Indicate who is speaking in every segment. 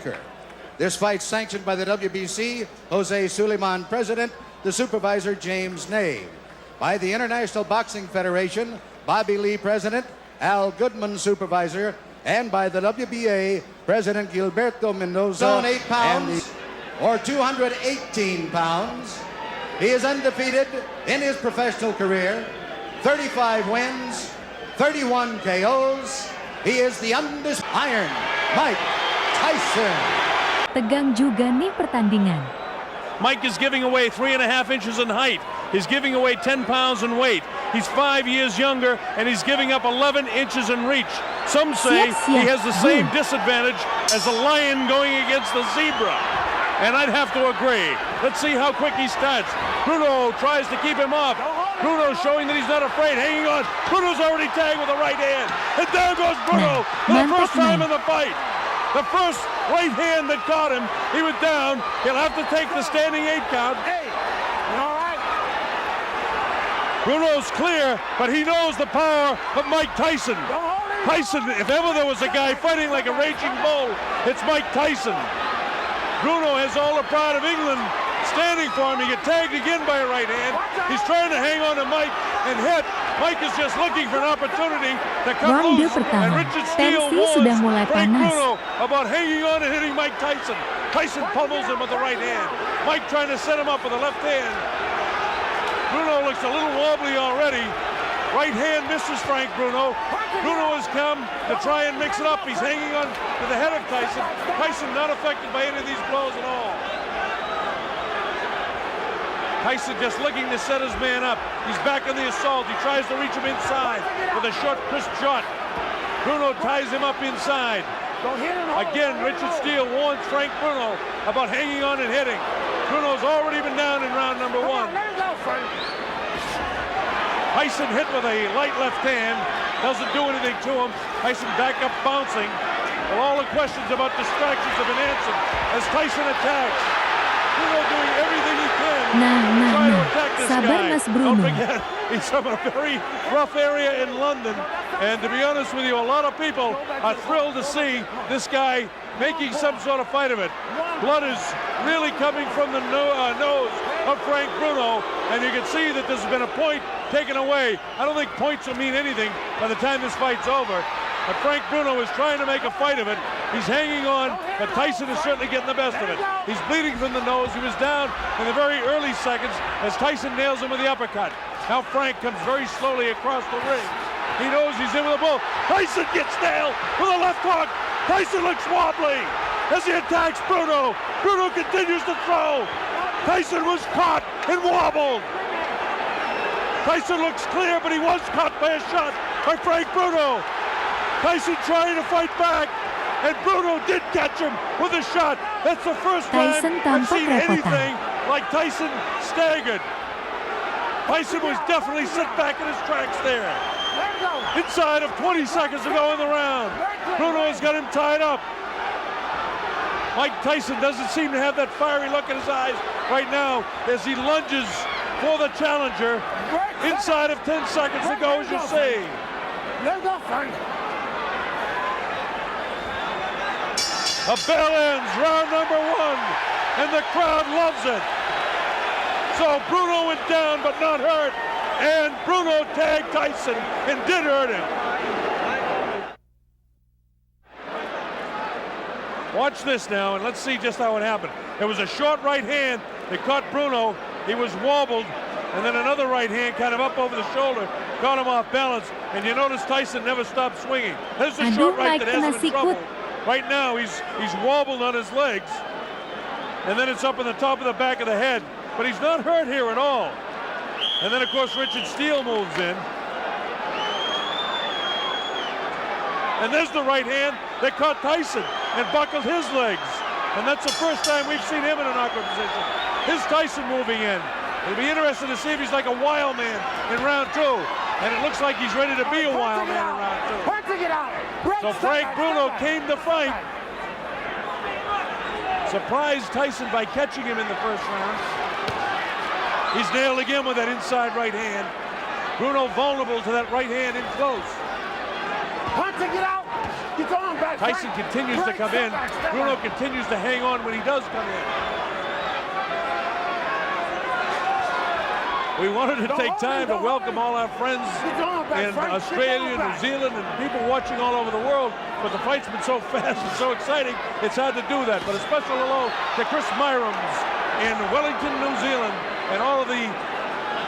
Speaker 1: striker. This fight sanctioned by the WBC, Jose Suleiman President, the supervisor James Nave. By the International Boxing Federation, Bobby Lee President, Al Goodman Supervisor, and by the WBA, President Gilberto Mendoza. 8 pounds, or 218 pounds. He is undefeated in his professional career, 35 wins, 31 KOs. He is the undisputed Iron Mike Tyson.
Speaker 2: Tegang juga nih pertandingan.
Speaker 3: Mike is giving away 3.5 inches in height. He's giving away 10 pounds in weight. He's 5 years younger, and he's giving up 11 inches in reach. Some say he has the same disadvantage as a lion going against the zebra. And I'd have to agree. Let's see how quick he starts. Bruno tries to keep him off. Bruno showing that he's not afraid, hanging on. Bruno's already tagged with a right hand. And there goes Bruno for the first time in the fight. The first right hand that caught him, he was down. He'll have to take the standing 8 count.
Speaker 4: Hey, you all right?
Speaker 3: Bruno's clear, but he knows the power of Mike Tyson. Tyson, if ever there was a guy fighting like a raging bull, it's Mike Tyson. Bruno has all the pride of England standing for him. He got tagged again by a right hand. He's trying to hang on to Mike and hit. Mike is just looking for an opportunity to come loose. And Richard Steele warns Frank Bruno about hanging on and hitting Mike Tyson. Tyson pummels him with the right hand. Mike trying to set him up with the left hand. Bruno looks a little wobbly already. Right hand misses Frank Bruno. Bruno has come to try and mix it up. He's hanging on to the head of Tyson. Tyson not affected by any of these blows at all. Tyson just looking to set his man up. He's back on the assault. He tries to reach him inside with a short, crisp shot. Bruno ties him up inside. Again, Richard Steele warns Frank Bruno about hanging on and hitting. Bruno's already been down in round number 1. Tyson hit with a light left hand. Doesn't do anything to him. Tyson back up bouncing. Well, all the questions about distractions have been answered as Tyson attacks. Bruno doing everything he can to try to attack this guy.
Speaker 2: Mas Bruno.
Speaker 3: Don't forget, he's from a very rough area in London. And to be honest with you, a lot of people are thrilled to see this guy making some sort of fight of it. Blood is really coming from the nose of Frank Bruno, and you can see that there's been a point taken away. I don't think points will mean anything by the time this fight's over. But Frank Bruno is trying to make a fight of it. He's hanging on, but Tyson is certainly getting the best of it. He's bleeding from the nose. He was down in the very early seconds as Tyson nails him with the uppercut. Now Frank comes very slowly across the ring. He knows he's in with a bull. Tyson gets nailed with a left hook. Tyson looks wobbly as he attacks Bruno. Bruno continues to throw. Tyson was caught and wobbled. Tyson looks clear, but he was caught by a shot by Frank Bruno. Tyson trying to fight back, and Bruno did catch him with a shot. That's the first time I've seen anything like Tyson staggered. Tyson was definitely set back in his tracks there. Inside of 20 seconds to go in the round. Bruno has got him tied up. Mike Tyson doesn't seem to have that fiery look in his eyes right now as he lunges for the challenger. Inside of 10 seconds to go, as you see. A bell ends round number 1, and the crowd loves it. So Bruno went down but not hurt, and Bruno tagged Tyson and did hurt him. Watch this now, and let's see just how it happened. It was a short right hand that caught Bruno. He was wobbled, and then another right hand kind of up over the shoulder caught him off balance, and you notice Tyson never stopped swinging. There's a short right that has him in trouble. Right now, he's wobbled on his legs, and then it's up in the top of the back of the head. But he's not hurt here at all. And then, of course, Richard Steele moves in. And there's the right hand that caught Tyson and buckled his legs. And that's the first time we've seen him in an awkward position. Here's Tyson moving in. It'll be interesting to see if he's like a wild man in round 2. And it looks like he's ready to be a wild man in round 2. So Frank Bruno came to fight. Surprised Tyson by catching him in the first round. He's nailed again with that inside right hand. Bruno vulnerable to that right hand in close.
Speaker 4: Punching it out.
Speaker 3: Tyson continues to come in. Bruno continues to hang on when he does come in. We wanted to take time to welcome all our friends in Australia, New Zealand, and people watching all over the world, but the fight's been so fast and so exciting, it's hard to do that. But a special hello to Chris Myrams in Wellington, New Zealand, and all of the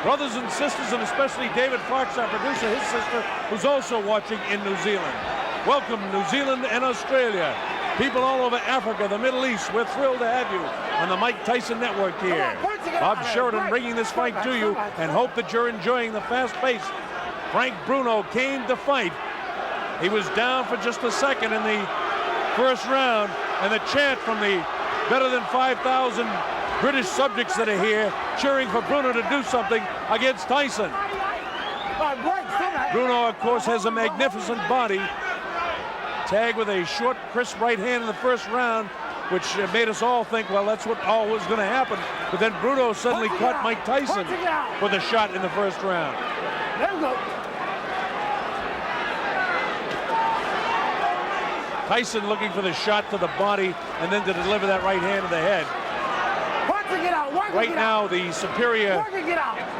Speaker 3: brothers and sisters, and especially David Fox, our producer, his sister, who's also watching in New Zealand. Welcome, New Zealand and Australia. People all over Africa, the Middle East, we're thrilled to have you on the Mike Tyson Network here. Bob Sheridan bringing this fight to you, and hope that you're enjoying the fast pace. Frank Bruno came to fight. He was down for just a second in the first round, and the chant from the better than 5,000 British subjects that are here cheering for Bruno to do something against Tyson. Bruno, of course, has a magnificent body. Tagged with a short, crisp right hand in the first round, which made us all think, well, that's what all was going to happen. But then Bruno suddenly caught Mike Tyson with a shot in the first round. Tyson looking for the shot to the body and then to deliver that right hand to the head. Right now, the superior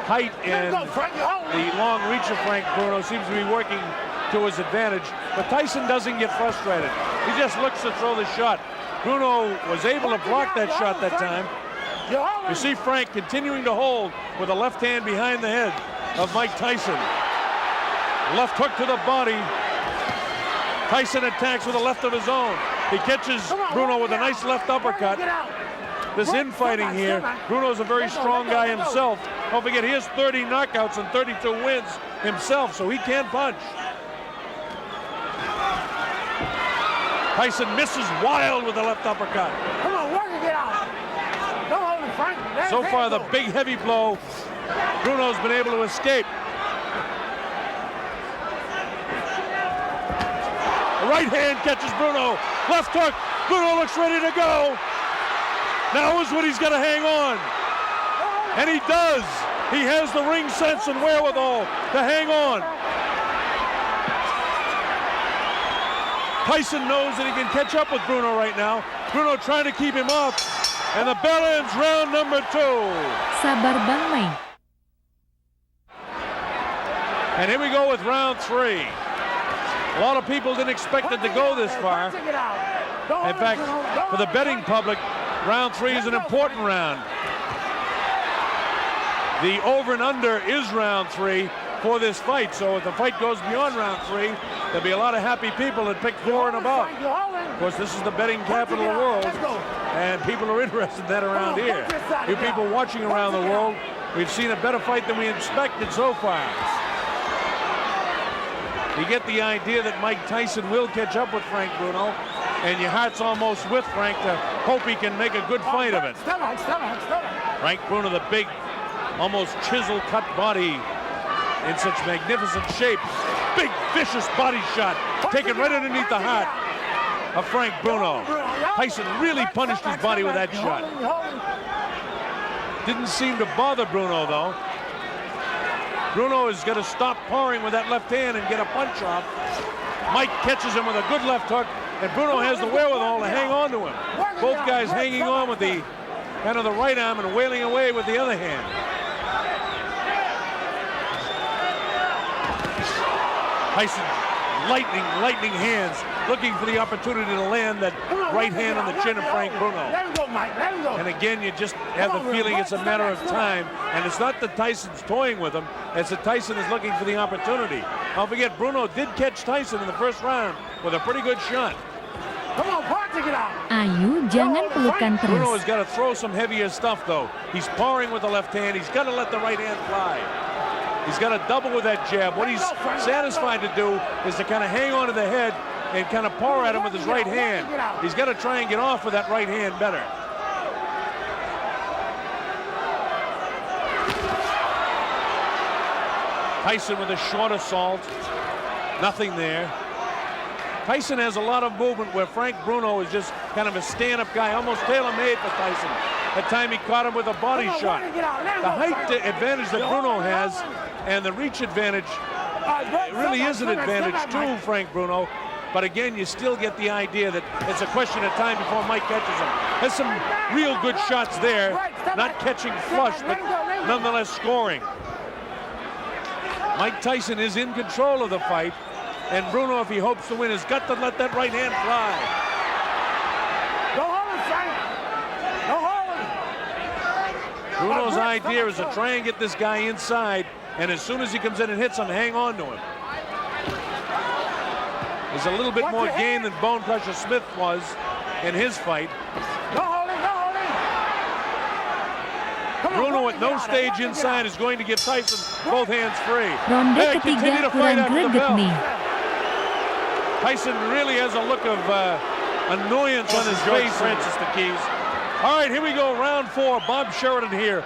Speaker 3: height and the long reach of Frank Bruno seems to be working to his advantage, but Tyson doesn't get frustrated. He just looks to throw the shot. Bruno was able to block that shot that time. You see Frank continuing to hold with a left hand behind the head of Mike Tyson. Left hook to the body. Tyson attacks with a left of his own. He catches Bruno with a nice left uppercut. This infighting here, Bruno's a very strong guy himself. Don't forget, he has 30 knockouts and 32 wins himself, so he can punch. Tyson misses wild with the left uppercut.
Speaker 4: Come on, work and get out. Don't hold him, Frank.
Speaker 3: So far, the big heavy blow, Bruno's been able to escape. The right hand catches Bruno. Left hook. Bruno looks ready to go. Now is when he's going to hang on. And he does. He has the ring sense and wherewithal to hang on. Tyson knows that he can catch up with Bruno right now. Bruno trying to keep him off. And the bell ends round number 2.
Speaker 2: Sabar Bang Mike.
Speaker 3: And here we go with round 3. A lot of people didn't expect it to go this far. In fact, for the betting public, round 3 is an important round. The over and under is round 3 for this fight. So if the fight goes beyond round 3, there'll be a lot of happy people that pick 4 and above. Of course, this is the betting capital of the world, and people are interested in that around here. You people watching around the world, we've seen a better fight than we expected so far. You get the idea that Mike Tyson will catch up with Frank Bruno, and your heart's almost with Frank to hope he can make a good fight of it. Frank Bruno, the big, almost chisel-cut body in such magnificent shape. Big, vicious body shot taken right underneath the heart of Frank Bruno. Tyson really punished his body with that shot. Didn't seem to bother Bruno, though. Bruno is going to stop pouring with that left hand and get a punch off. Mike catches him with a good left hook, and Bruno has the wherewithal to hang on to him. Both guys hanging on with the kind of the right arm and wailing away with the other hand. Tyson, lightning hands, looking for the opportunity to land that right hand on the chin of Frank Bruno. And again, you just have the feeling it's a matter of time. And it's not that Tyson's toying with him, it's that Tyson is looking for the opportunity. Don't forget, Bruno did catch Tyson in the first round with a pretty good shot.
Speaker 2: Ayu, jangan pelukan
Speaker 3: Bruno
Speaker 2: terus.
Speaker 3: has got to throw some heavier stuff, though. He's powering with the left hand. He's got to let the right hand fly. He's got to double with that jab. What he's satisfied to do is to kind of hang on to the head and kind of power at him with his right hand. He's got to try and get off with that right hand better. Tyson with a short assault. Nothing there. Tyson has a lot of movement where Frank Bruno is just kind of a stand-up guy, almost tailor-made for Tyson. That time he caught him with a body shot. The height advantage that Bruno has and the reach advantage really is an advantage to Frank Bruno. But again, you still get the idea that it's a question of time before Mike catches him. Has some real good shots there, not catching flush, but nonetheless scoring. Mike Tyson is in control of the fight, and Bruno, if he hopes to win, has got to let that right hand fly.
Speaker 4: Don't hold him, Frank. Don't hold him.
Speaker 3: Bruno's idea is to try and get this guy inside, and as soon as he comes in and hits him, hang on to him. There's a little bit more game than Bone Crusher Smith was in his fight.
Speaker 4: Don't hold him, don't hold him.
Speaker 3: Bruno at no stage inside is going to give Tyson both hands free.
Speaker 2: Ronde
Speaker 3: They continue
Speaker 2: ketiga
Speaker 3: to fight
Speaker 2: kurang
Speaker 3: after the
Speaker 2: greget
Speaker 3: bell.
Speaker 2: nih.
Speaker 3: Tyson really has a look of annoyance on his face, Francis the Keys. All right, here we go, round 4. Bob Sheridan here.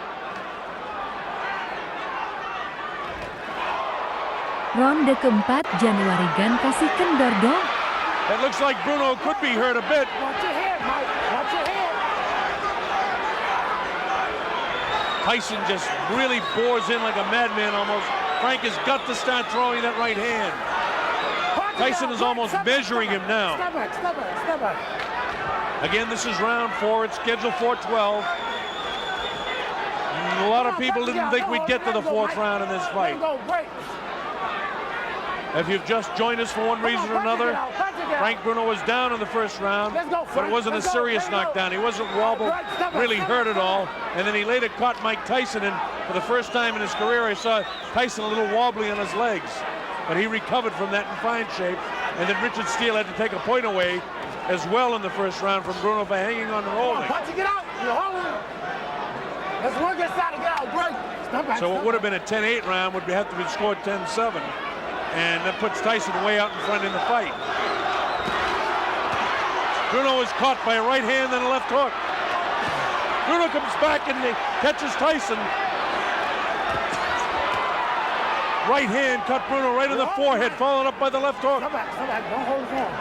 Speaker 2: Ronde keempat, Januari Gunn kasih kendor dong.
Speaker 3: It looks like Bruno could be hurt a bit.
Speaker 4: Watch your head, Mike. Watch your head.
Speaker 3: Tyson just really bores in like a madman almost. Frank has got to start throwing that right hand. Tyson is almost measuring him now.
Speaker 4: Step back, step back, step back.
Speaker 3: Again, this is round 4. It's scheduled for 12. A lot of people didn't think we'd get to the 4th round in this fight. If you've just joined us for one reason or another, Frank Bruno was down in the 1st round, but it wasn't a serious knockdown. He wasn't wobbled, really hurt at all. And then he later caught Mike Tyson, and for the first time in his career, I saw Tyson a little wobbly on his legs. But he recovered from that in fine shape. And then Richard Steele had to take a point away as well in the 1st round from Bruno for hanging on and holding.
Speaker 4: Punch to get out. You're holding. Let's work inside to get out. Break. Step back.
Speaker 3: So what would have been a 10-8 round would have to be scored 10-7. And that puts Tyson way out in front in the fight. Bruno is caught by a right hand and a left hook. Bruno comes back and catches Tyson. Right hand cut Bruno right in the forehead, followed up by the left hook.
Speaker 4: Step back, step back. Don't hold his arm.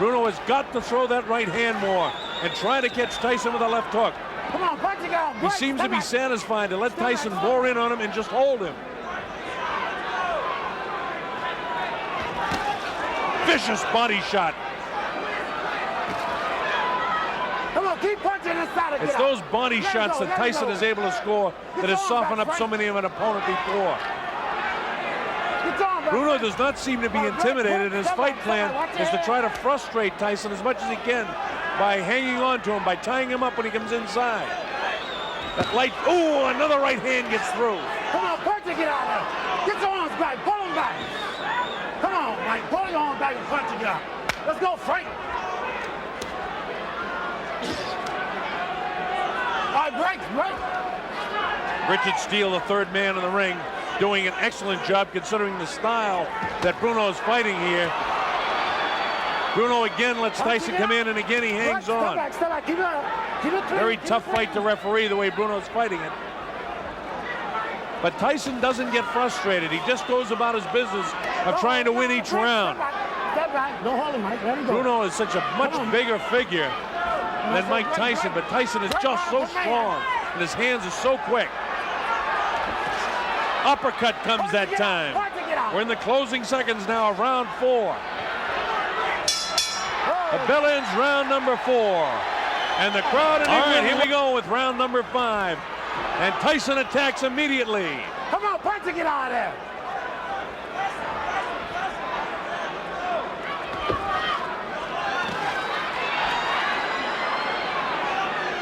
Speaker 3: Bruno has got to throw that right hand more and try to catch Tyson with a left hook.
Speaker 4: Come on, punch it out.
Speaker 3: He seems to be satisfied to let Tyson bore in on him and just hold him. Vicious body shot.
Speaker 4: Come on, keep punching inside to get
Speaker 3: It's
Speaker 4: out.
Speaker 3: those body
Speaker 4: Let
Speaker 3: shots
Speaker 4: go,
Speaker 3: that
Speaker 4: let
Speaker 3: Tyson
Speaker 4: go.
Speaker 3: is able to score that has softened up so many of an opponent before.
Speaker 4: Get on, back.
Speaker 3: Bruno does not seem to be intimidated, and his fight plan is to try to frustrate Tyson as much as he can by hanging on to him, by tying him up when he comes inside. That light, ooh, another right hand gets through.
Speaker 4: Come on, punch it, get out of there. Get your arms back, pull them back. Come on, Mike, pull your arms back and punch it out. Let's go, Frank. All right, break.
Speaker 3: Richard Steele, the 3rd man in the ring, doing an excellent job considering the style that Bruno is fighting here. Bruno again lets Tyson come in, and again he hangs on.
Speaker 4: Step back, keep it up. Keep it clean.
Speaker 3: Very
Speaker 4: Keep it
Speaker 3: tough
Speaker 4: clean.
Speaker 3: fight to referee the way Bruno's fighting it. But Tyson doesn't get frustrated. He just goes about his business of trying to win each round.
Speaker 4: Step back. Don't hold him, Mike. Let him go.
Speaker 3: Bruno is such a much bigger figure than Mike Tyson, but Tyson is just so strong, and his hands are so quick. Uppercut comes that time. We're in the closing seconds now of round 4. The bell ends round number 4. And the crowd... All right, here we go with round number 5. And Tyson attacks immediately.
Speaker 4: Come on, punch it, get out of there.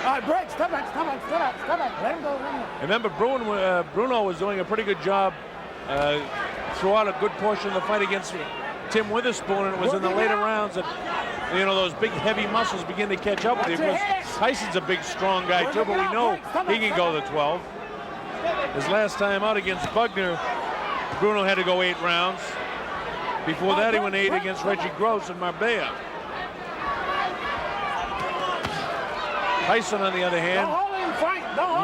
Speaker 4: All right, break. Step back. Let him go.
Speaker 3: Remember, Bruno was doing a pretty good job throughout a good portion of the fight against Tim Witherspoon, and it was in the later rounds that, you know, those big heavy muscles begin to catch up with him. Because Tyson's a big, strong guy too, but we know he can go to 12. His last time out against Bugner, Bruno had to go 8 rounds. Before that, he went 8 against Reggie Gross in Marbella. Tyson, on the other hand,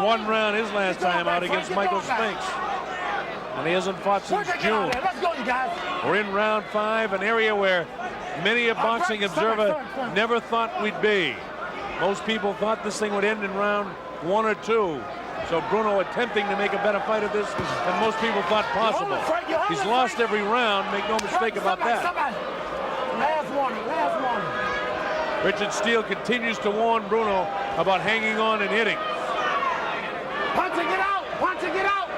Speaker 3: 1 round his last time out against Michael Spinks. And he hasn't fought since June.
Speaker 4: Let's go, you guys.
Speaker 3: We're in round 5, an area where many a boxing observer never thought we'd be. Most people thought this thing would end in round 1 or 2. So Bruno attempting to make a better fight of this than most people thought possible. He's lost every round, make no mistake about that.
Speaker 4: Last warning, last warning.
Speaker 3: Richard Steele continues to warn Bruno about hanging on and hitting.
Speaker 4: Punching it out, punching it out.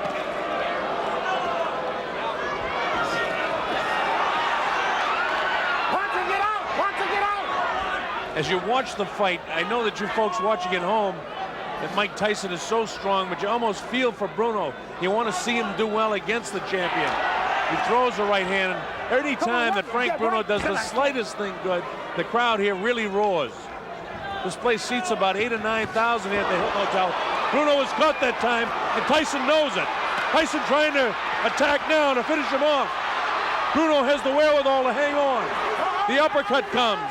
Speaker 4: Punching it out, punching it out.
Speaker 3: As you watch the fight, I know that you folks watching at home, that Mike Tyson is so strong, but you almost feel for Bruno. You want to see him do well against the champion. He throws the right hand, and any time that Frank Bruno does the slightest thing good, the crowd here really roars. This place seats about 8,000 or 9,000 here at the Hilton Hotel. Bruno was caught that time, and Tyson knows it. Tyson trying to attack now to finish him off. Bruno has the wherewithal to hang on. The uppercut comes.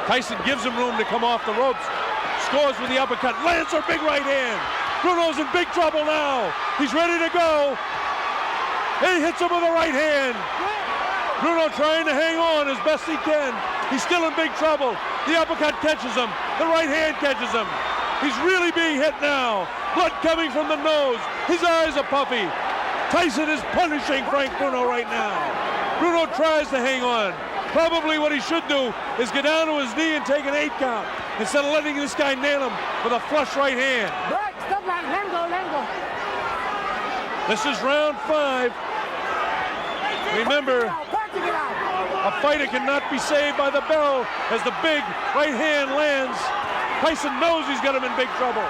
Speaker 3: Tyson gives him room to come off the ropes. Scores with the uppercut. Lands a big right hand. Bruno's in big trouble now. He's ready to go. He hits him with a right hand. Bruno trying to hang on as best he can. He's still in big trouble. The uppercut catches him. The right hand catches him. He's really being hit now. Blood coming from the nose. His eyes are puffy. Tyson is punishing Frank Bruno right now. Bruno tries to hang on. Probably what he should do is get down to his knee and take an 8 count instead of letting this guy nail him with a flush right hand.
Speaker 4: Stop, let him go, let him go.
Speaker 3: This is round 5. Remember, a fighter cannot be saved by the bell as the big right hand lands. Tyson knows he's got him in big trouble.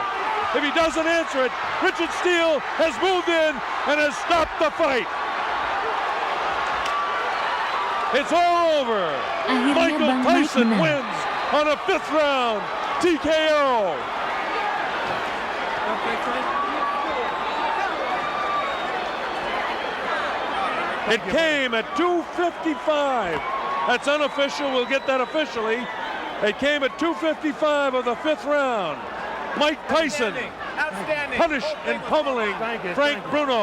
Speaker 3: If he doesn't answer it, Richard Steele has moved in and has stopped the fight. It's all over.
Speaker 2: Akhirnya
Speaker 3: Michael
Speaker 2: Bang Mike
Speaker 3: Tyson
Speaker 2: menang.
Speaker 3: wins on a 5th round TKO. It came at 2:55. That's unofficial. We'll get that officially. It came at 2:55 of the 5th round. Mike Tyson
Speaker 4: Outstanding.
Speaker 3: punished and pummeling Frank Bruno.